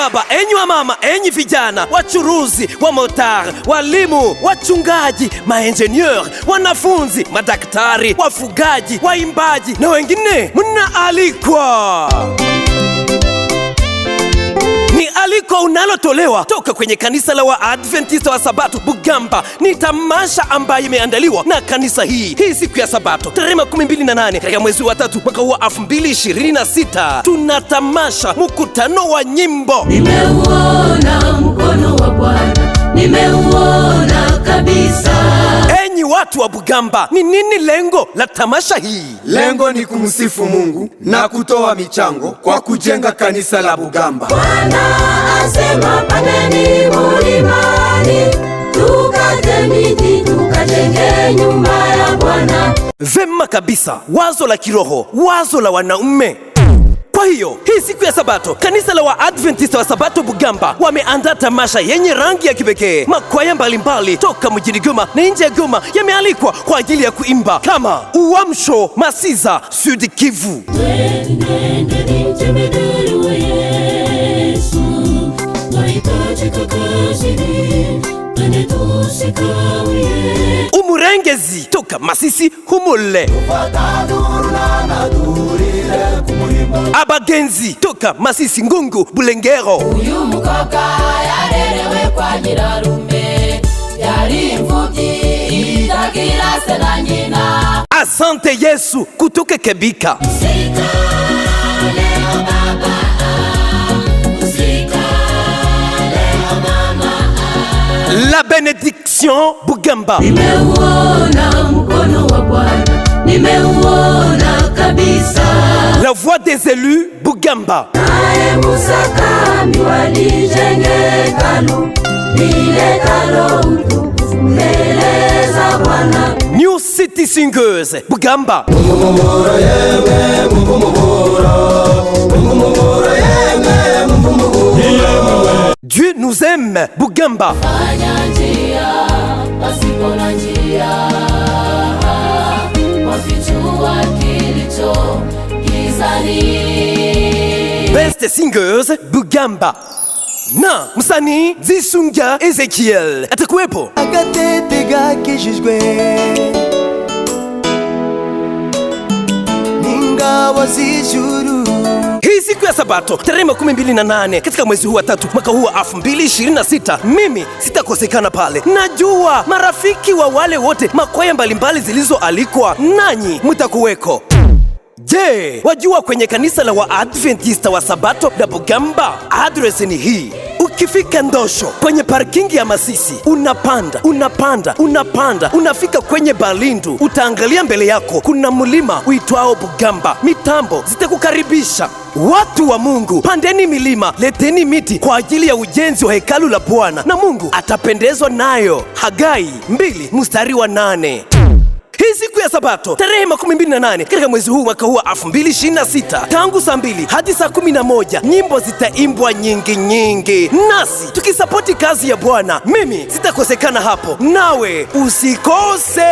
baba, enyi wa mama, enyi vijana, wachuruzi, wa motar, walimu, wachungaji, maengineer, wanafunzi, madaktari, wafugaji, waimbaji na wengine, mnaalikwa. Ni aliko unalotolewa toka kwenye kanisa la Waadventista wa Sabato Bugamba. Ni tamasha ambayo imeandaliwa na kanisa hii siku ya Sabato tarehe 28 katika mwezi wa 3 mwaka wa 2026. Tuna tamasha mkutano wa nyimbo. Nimeuona mkono wa Bwana, nimeuona kabisa. Enyi watu wa Bugamba, ni nini lengo la tamasha hii? Lengo ni kumsifu Mungu na kutoa michango kwa kujenga kanisa la Bugamba. Bwana asema pandeni mlimani, tukate miti, tukajenge nyumba ya Bwana. Vema kabisa, wazo la kiroho, wazo la wanaume. Kwa hiyo hii siku ya Sabato kanisa la Waadventista wa Sabato Bugamba wameandaa tamasha yenye rangi ya kipekee. Makwaya mbalimbali toka mjini Goma na nje ya Goma yamealikwa kwa ajili ya kuimba kama Uamsho Masiza Sud Kivu. Umurengezi toka Masisi Humule. Abagenzi toka Masisi Ngungu Bulengero. Uyu mukobwa yarerewe kwa nyirarume, yari imfubyi itagira se na nyina. Asante Yesu kutoka Kebika. La Benediction Bugamba. Nimeuona mkono wa Bwana, nimeuona kabisa. La Voix des élus Bugamba. Naye Musa kambi walijenge hekalu, lile hekalu utukufu mbele za Bwana. New City Singers Bugamba. Dieu nous aime Bugamba. Fanya njia pasipo na njia, wafichua kilicho gizani. Best Singers Bugamba. Na msanii Zisunga Ezekiel atakuwepo. Agatete gakijijwe n'ingabo z'ijuru. Hii siku ya Sabato tarehe 28 katika mwezi huu wa 3 mwaka huu wa 2026, mimi sitakosekana pale. Najua marafiki wa wale wote makwaya mbalimbali zilizoalikwa nanyi mtakuweko. Je, wajua kwenye kanisa la Waadventista wa Sabato la Bugamba address ni hii. Ukifika Ndosho kwenye parkingi ya Masisi, unapanda, unafika kwenye Balindu, utaangalia mbele yako kuna mlima uitwao Bugamba. Mitambo zitakukaribisha. Watu wa Mungu, pandeni milima, leteni miti kwa ajili ya ujenzi wa hekalu la Bwana, na Mungu atapendezwa nayo. Hagai 2:8. Hii siku ya Sabato tarehe 28 katika mwezi huu mwaka huu wa 2026, tangu saa 2 hadi saa 11 nyimbo zitaimbwa nyingi, nasi tukisapoti kazi ya Bwana. Mimi sitakosekana hapo, nawe usikose.